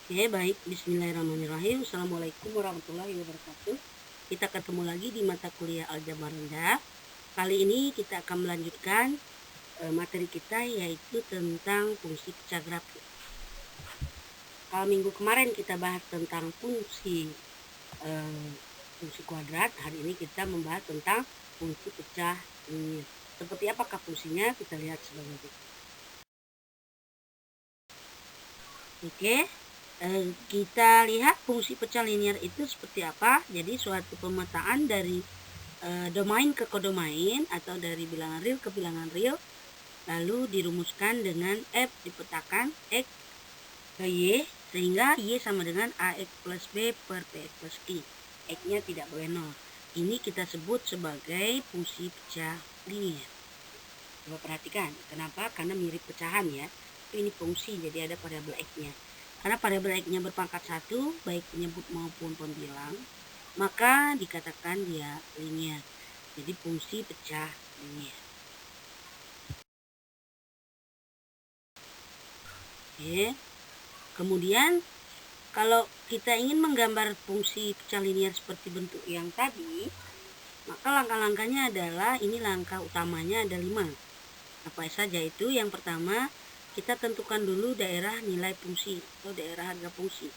Oke, baik. Bismillahirrahmanirrahim. Assalamualaikum warahmatullahi wabarakatuh. Kita ketemu lagi di mata kuliah Aljabar rendah. Kali ini kita akan melanjutkan materi kita, yaitu tentang fungsi pecah grafik. Kalau minggu kemarin kita bahas tentang fungsi kuadrat, hari ini kita membahas tentang fungsi pecah linear. Seperti apakah fungsinya? Kita lihat sebagai berikut. Oke, kita lihat fungsi pecah linear itu seperti apa. Jadi suatu pemetaan dari domain ke kodomain atau dari bilangan real ke bilangan real, lalu dirumuskan dengan F dipetakan X ke Y, sehingga Y sama dengan AX plus B per PX plus Q. X-nya tidak boleh 0. Ini kita sebut sebagai fungsi pecah linear. Coba perhatikan, kenapa? Karena mirip pecahan ya. Ini fungsi, jadi ada variabel X-nya. Karena variabel X-nya berpangkat 1, baik penyebut maupun pembilang, maka dikatakan dia linear. Jadi fungsi pecah linear. Oke. Kemudian kalau kita ingin menggambar fungsi pecah linear seperti bentuk yang tadi, maka langkah-langkahnya adalah, ini langkah utamanya ada 5. Apa saja itu? Yang pertama, kita tentukan dulu daerah nilai fungsi atau daerah harga fungsi.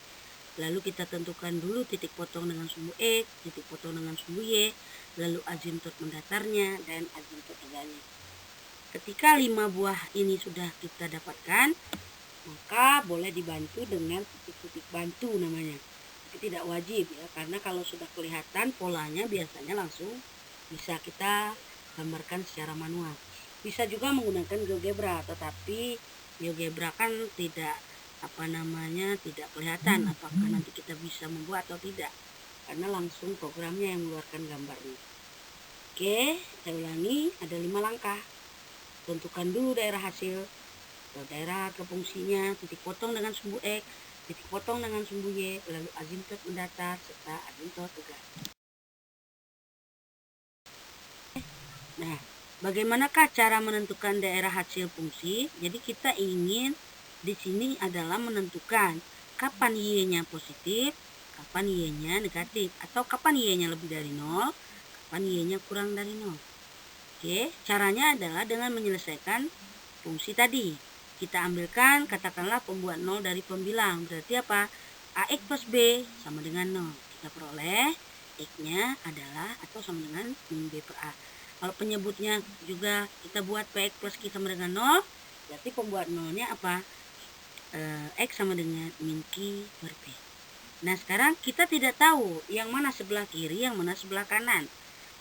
Lalu kita tentukan dulu titik potong dengan sumbu X, titik potong dengan sumbu Y, lalu asymptot mendatarnya dan asymptot tegaknya. Ketika 5 buah ini sudah kita dapatkan, maka boleh dibantu dengan titik-titik bantu namanya. Tapi tidak wajib ya, karena kalau sudah kelihatan polanya biasanya langsung bisa kita gambarkan secara manual. Bisa juga menggunakan GeoGebra, tetapi GeoGebra kan tidak tidak kelihatan apakah nanti kita bisa membuat atau tidak, karena langsung programnya yang mengeluarkan gambarnya. Oke, saya ulangi, ada 5 langkah. Tentukan dulu daerah hasil atau daerah ke fungsinya, titik potong dengan sumbu X, titik potong dengan sumbu Y, lalu asymptot mendatar serta asymptot tegak. Nah, bagaimanakah cara menentukan daerah hasil fungsi? Jadi kita ingin di sini adalah menentukan kapan Y-nya positif, kapan Y-nya negatif, atau kapan Y-nya lebih dari 0, kapan Y-nya kurang dari 0. Oke, caranya adalah dengan menyelesaikan fungsi tadi. Kita ambilkan katakanlah pembuat 0 dari pembilang, berarti apa? AX plus B sama dengan 0. Kita peroleh X-nya adalah atau sama dengan min B per A. Kalau penyebutnya juga kita buat PX plus Q sama dengan 0, berarti pembuat 0-nya apa? X sama dengan min Q per P. Nah, sekarang kita tidak tahu yang mana sebelah kiri, yang mana sebelah kanan.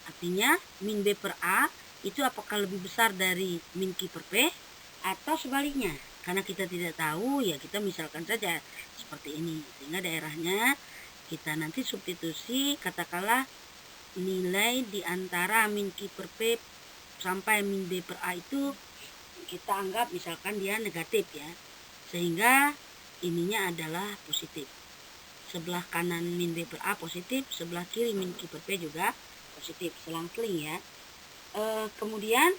Artinya min B per A itu apakah lebih besar dari min Q per P atau sebaliknya. Karena kita tidak tahu, ya kita misalkan saja seperti ini, sehingga daerahnya kita nanti substitusi, katakanlah nilai di antara min Q per P sampai min B per A itu kita anggap misalkan dia negatif ya, sehingga ininya adalah positif. Sebelah kanan min B per A positif, sebelah kiri min Q per P juga positif, selang-seling ya. Kemudian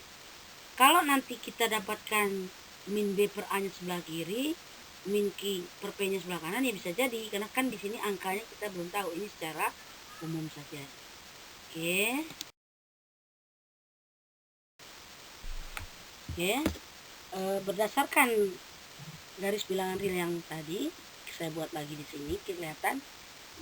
kalau nanti kita dapatkan min B per A nya sebelah kiri, min Q per P nya sebelah kanan, ya bisa jadi, karena kan di sini angkanya kita belum tahu, ini secara umum saja. Oke. Berdasarkan garis bilangan real yang tadi saya buat lagi di sini, kelihatan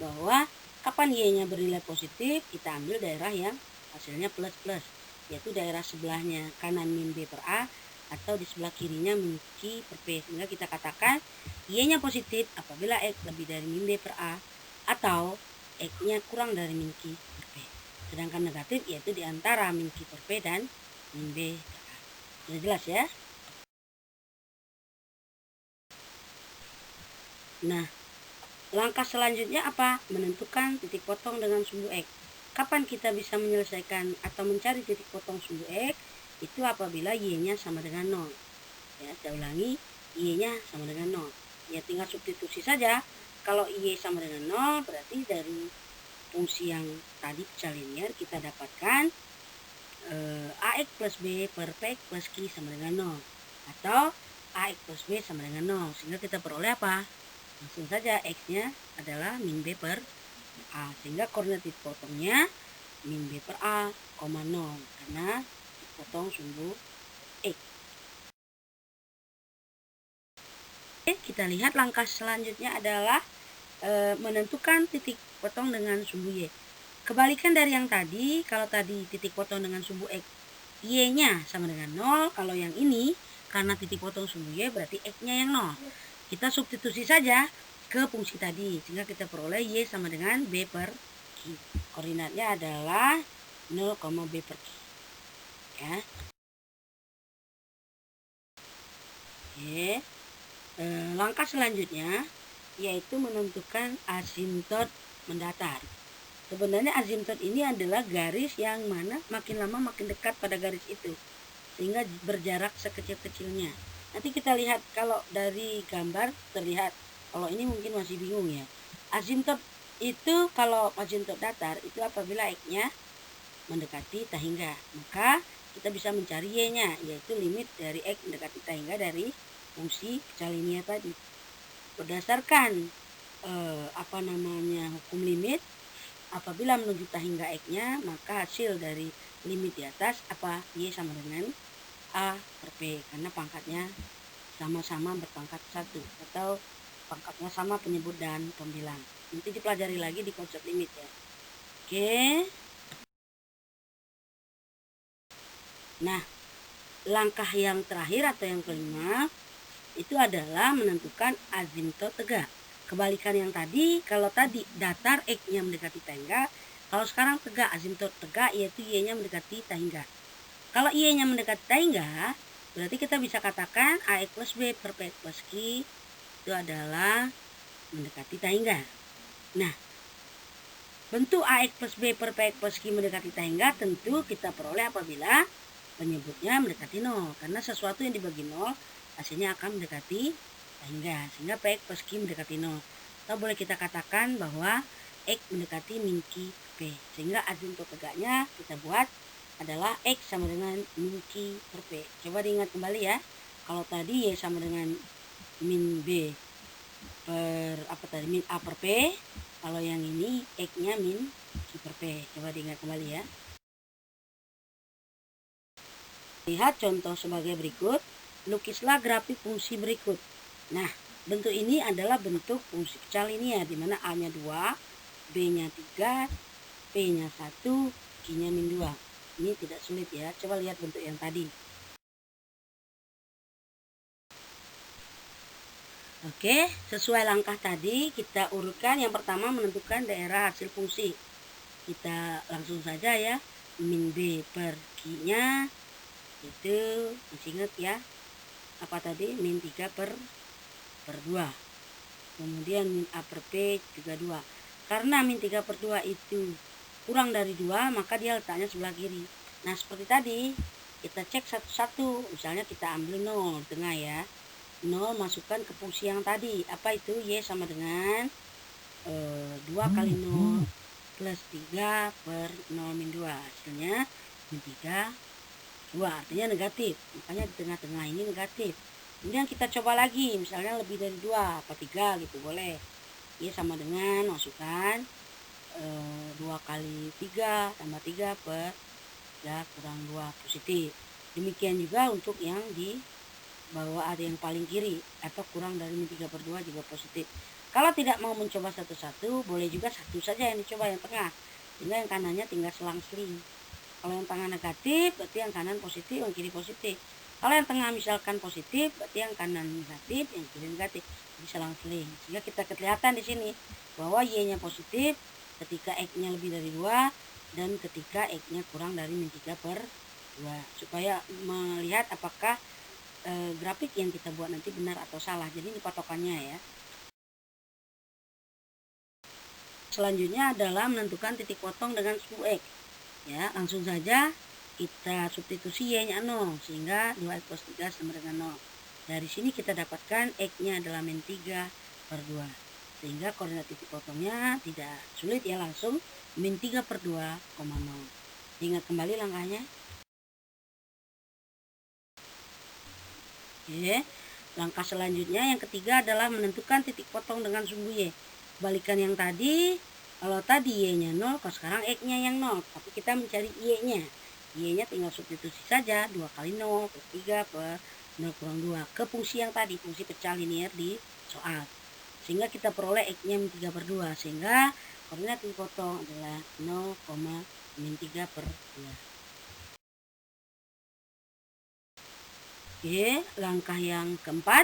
bahwa kapan Y-nya bernilai positif, kita ambil daerah yang hasilnya plus-plus, yaitu daerah sebelahnya kanan min B per A atau di sebelah kirinya min Q per P, sehingga kita katakan Y-nya positif apabila X lebih dari min B per A atau X-nya kurang dari min Q per P. Sedangkan negatif yaitu di antara min Q per P dan min B per A. Sudah jelas ya? Nah, langkah selanjutnya apa? Menentukan titik potong dengan sumbu X. Kapan kita bisa menyelesaikan atau mencari titik potong sumbu X? Itu apabila Y-nya sama dengan 0. Ya, saya ulangi, Y-nya sama dengan 0. Ya, tinggal substitusi saja. Kalau Y sama dengan 0, berarti dari fungsi yang tadi pecah linear kita dapatkan AX plus B per PX plus Q sama dengan 0. Atau AX plus B sama dengan 0. Sehingga kita peroleh apa? Langsung saja X-nya adalah min B per A, sehingga koordinat titik potongnya min B per A, 0, karena potong sumbu X. Oke, kita lihat langkah selanjutnya adalah menentukan titik potong dengan sumbu Y. Kebalikan dari yang tadi, kalau tadi titik potong dengan sumbu X, Y-nya sama dengan 0. Kalau yang ini, karena titik potong sumbu Y, berarti X-nya yang 0. Kita substitusi saja ke fungsi tadi, sehingga kita peroleh Y sama dengan B per Q. Koordinatnya adalah 0, B per Q. Ya. Oke. Langkah selanjutnya yaitu menentukan asimtot mendatar. Sebenarnya asimtot ini adalah garis yang mana makin lama makin dekat pada garis itu, sehingga berjarak sekecil-kecilnya. Nanti kita lihat kalau dari gambar terlihat, kalau ini mungkin masih bingung ya. Asimtot itu, kalau asimtot datar itu apabila X-nya mendekati tahingga, maka kita bisa mencari Y-nya, yaitu limit dari X mendekati tahingga dari fungsi kecalinia tadi. Berdasarkan hukum limit, apabila menuju tahingga X-nya, maka hasil dari limit di atas Y sama dengan A per P, karena pangkatnya sama-sama berpangkat 1 atau pangkatnya sama penyebut dan pembilang. Nanti dipelajari lagi di konsep limit ya. Oke. Nah, langkah yang terakhir atau yang kelima itu adalah menentukan asimtot tegak. Kebalikan yang tadi, kalau tadi datar X-nya mendekati tahingga, kalau sekarang tegak, asimtot tegak yaitu Y-nya mendekati tahingga. Kalau Y-nya mendekati tahingga, berarti kita bisa katakan AX plus B per PX plus Q itu adalah mendekati tahingga. Nah, bentuk AX plus B per PX plus Q mendekati tahingga tentu kita peroleh apabila penyebutnya mendekati 0, karena sesuatu yang dibagi 0 hasilnya akan mendekati tahingga, sehingga PX plus Q mendekati 0. Atau boleh kita katakan bahwa X mendekati min Q per P, sehingga asimtot tegaknya kita buat adalah X sama dengan min Q per P. Coba diingat kembali ya, kalau tadi Y sama dengan min B per min A per P, kalau yang ini X-nya min Q per P. Coba diingat kembali ya. Lihat contoh sebagai berikut. Lukislah grafik fungsi berikut. Nah, bentuk ini adalah bentuk fungsi kecalinia, di mana A-nya 2, B-nya 3, P-nya 1, Q-nya min 2. Ini tidak sulit ya. Coba lihat bentuk yang tadi. Oke, sesuai langkah tadi kita urutkan. Yang pertama menentukan daerah hasil fungsi. Kita langsung saja ya. Min B per Q-nya itu masih ingat ya, apa tadi, min 3 per 2. Kemudian min A per P juga 2. Karena min 3 per 2 itu kurang dari 2, maka dia letaknya sebelah kiri. Nah, seperti tadi kita cek satu-satu. Misalnya kita ambil 0 tengah ya. 0 masukkan ke fungsi yang tadi. Apa itu? Y sama dengan 2 kali 0 plus 3 per 0 min 2. Hasilnya min 3 2, artinya negatif, makanya di tengah-tengah ini negatif. Kemudian kita coba lagi, misalnya lebih dari 2 apa 3 gitu, boleh. Y sama dengan masukkan 2 kali 3 tambah 3 per 3 kurang 2 positif. Demikian juga untuk yang di bawah, ada yang paling kiri atau kurang dari min 3 per 2 juga positif. Kalau tidak mau mencoba satu-satu, boleh juga satu saja yang dicoba, yang tengah, sehingga yang kanannya tinggal selang-seling. Kalau yang tengah negatif, berarti yang kanan positif, yang kiri positif. Kalau yang tengah misalkan positif, berarti yang kanan negatif, yang kiri negatif. Jadi selang-seling. Sehingga kita kelihatan di sini bahwa Y-nya positif ketika X-nya lebih dari 2 dan ketika X-nya kurang dari min 3 per 2. Supaya melihat apakah grafik yang kita buat nanti benar atau salah. Jadi ini patokannya ya. Selanjutnya adalah menentukan titik potong dengan sumbu X. Ya, langsung saja kita substitusi Y-nya 0, sehingga 2X plus 3 sama dengan 0. Dari sini kita dapatkan X-nya adalah min 3 per 2. Sehingga koordinat titik potongnya tidak sulit ya, langsung min 3 per 2, 0. Ingat kembali langkahnya. Oke, Langkah selanjutnya yang ketiga adalah menentukan titik potong dengan sumbu Y. Balikan yang tadi, kalau tadi Y-nya 0, kalau sekarang X-nya yang 0. Tapi kita mencari Y-nya. Y-nya tinggal substitusi saja, 2 kali 0 per 3 per 0 kurang 2. Ke fungsi yang tadi, fungsi pecah linear di soal. Sehingga kita peroleh X-nya min 3 per 2. Sehingga koordinat titik potong adalah 0, min 3 per 2. Oke, langkah yang keempat,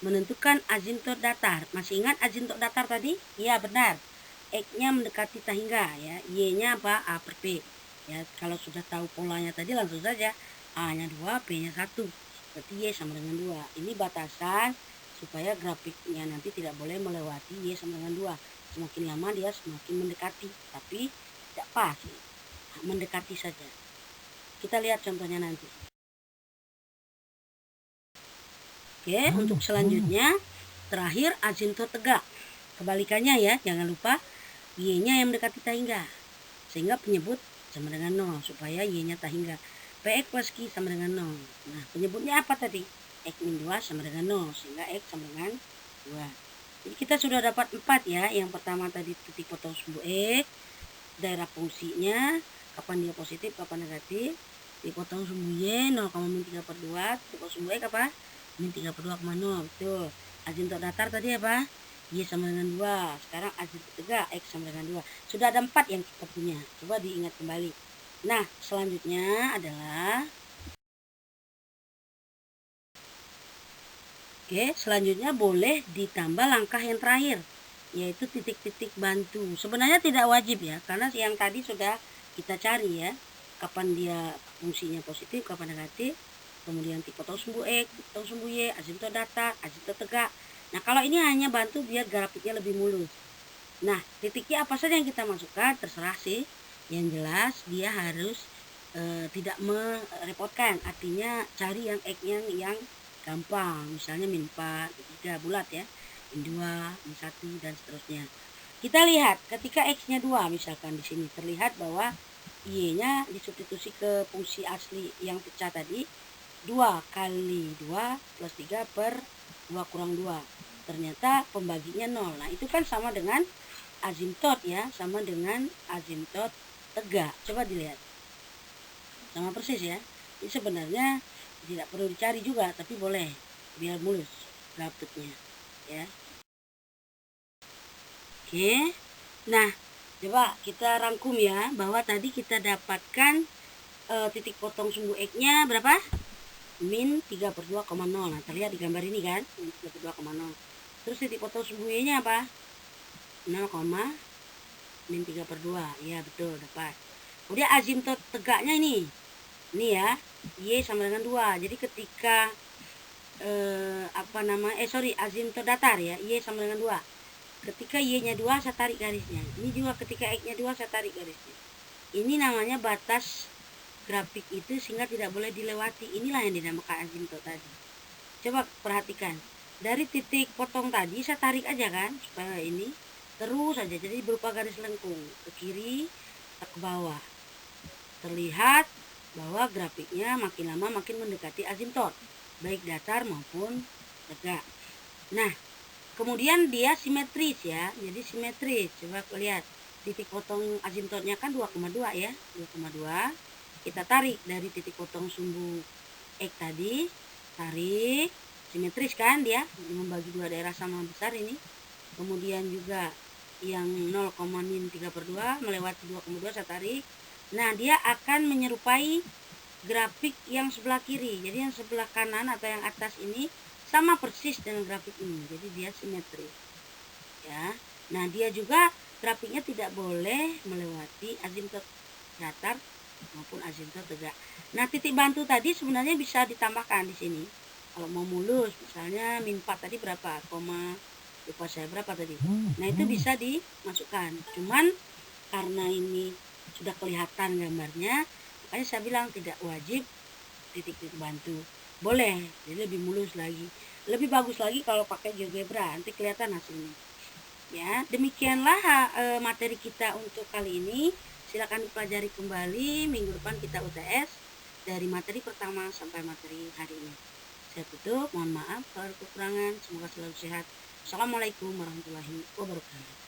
menentukan asimtot datar. Masih ingat asimtot datar tadi? Iya, benar. X-nya mendekati tahingga, ya. Y-nya apa? A per P. Ya, kalau sudah tahu polanya tadi langsung saja. A-nya 2, P-nya 1. Berarti Y sama dengan 2. Ini batasan supaya grafiknya nanti tidak boleh melewati Y sama dengan 2. Semakin lama dia semakin mendekati, tapi tidak pas. Mendekati saja. Kita lihat contohnya nanti. Oke, untuk selanjutnya terakhir asimtot tegak. Kebalikannya ya, jangan lupa Y-nya yang mendekati tahingga. Sehingga penyebut sama dengan 0 supaya Y-nya tahingga. Px plus Q sama dengan 0. Nah, penyebutnya apa tadi? X min 2 sama dengan 0 sehingga X sama dengan 2. Jadi kita sudah dapat 4 ya. Yang pertama tadi titik potong sumbu X, daerah fungsinya, kapan dia positif, kapan negatif. Titik potong sumbu Y 0, min 3 per 2. Titik potong sumbu X apa? Min 3 per 2, 0. Betul. Asimtot datar tadi apa? Y sama dengan 2. Sekarang asimtot tegak X sama dengan 2. Sudah ada 4 yang kita punya. Coba diingat kembali. Nah, selanjutnya adalah selanjutnya boleh ditambah langkah yang terakhir, yaitu titik-titik bantu. Sebenarnya tidak wajib ya, karena yang tadi sudah kita cari ya. Kapan dia fungsinya positif, kapan negatif. Kemudian titik potong sumbu X, titik potong sumbu Y, asimtot datar, asimtot tegak. Nah, kalau ini hanya bantu biar grafiknya lebih mulus. Nah, titiknya apa saja yang kita masukkan terserah sih. Yang jelas dia harus tidak merepotkan. Artinya cari yang X-nya yang gampang. Misalnya min 4, 3 bulat ya. Min 2, min 1 dan seterusnya. Kita lihat ketika X-nya 2 misalkan di sini terlihat bahwa Y-nya disubstitusi ke fungsi asli yang pecah tadi. 2 kali 2 plus 3 per 2 kurang 2. Ternyata pembaginya 0. Nah, itu kan sama dengan asimtot ya. Sama dengan asimtot tegak. Coba dilihat. Sama persis ya. Ini sebenarnya tidak perlu dicari juga, tapi boleh. Biar mulus grafiknya. Ya. Oke. Nah, coba kita rangkum ya. Bahwa tadi kita dapatkan titik potong sumbu X-nya berapa? Min 3 per 2, 0. Nah, terlihat di gambar ini kan, min 3 per 2, 0. Terus titik potong sumbu Y-nya apa? 0, min 3 per 2. Ya, betul, dapat. Kemudian asimtot tegaknya ini ya, Y sama dengan 2. Jadi ketika asimtot datar ya, Y sama dengan 2. Ketika Y-nya 2, saya tarik garisnya. Ini juga ketika X-nya 2, saya tarik garisnya. Ini namanya batas grafik itu sehingga tidak boleh dilewati. Inilah yang dinamakan asimtot tadi. Coba perhatikan. Dari titik potong tadi saya tarik aja kan supaya ini terus saja jadi berupa garis lengkung ke kiri ke bawah. Terlihat bahwa grafiknya makin lama makin mendekati asimtot, baik datar maupun tegak. Nah, kemudian dia simetris ya. Jadi simetris. Coba lihat. Titik potong asimtotnya kan 2,2 ya. 2,2. Kita tarik dari titik potong sumbu X tadi, tarik, simetris kan dia, membagi dua daerah sama besar ini. Kemudian juga yang 0, min 3 per 2 melewati 2,2 saya tarik. Nah, dia akan menyerupai grafik yang sebelah kiri. Jadi yang sebelah kanan atau yang atas ini sama persis dengan grafik ini. Jadi dia simetris. Ya. Nah, dia juga grafiknya tidak boleh melewati asimtot datar maupun asimtot tegak. Nah, titik bantu tadi sebenarnya bisa ditambahkan di sini. Kalau mau mulus, misalnya min 4 tadi berapa? Lupa saya berapa tadi. Nah, itu bisa dimasukkan. Cuman karena ini sudah kelihatan gambarnya, makanya saya bilang tidak wajib titik-titik bantu. Boleh, jadi lebih mulus lagi. Lebih bagus lagi kalau pakai GeoGebra, nanti kelihatan hasilnya. Ya, demikianlah materi kita untuk kali ini. Silakan dipelajari kembali. Minggu depan kita UTS dari materi pertama sampai materi hari ini. Saya tutup, mohon maaf kalau ada kekurangan. Semoga selalu sehat. Assalamualaikum warahmatullahi wabarakatuh.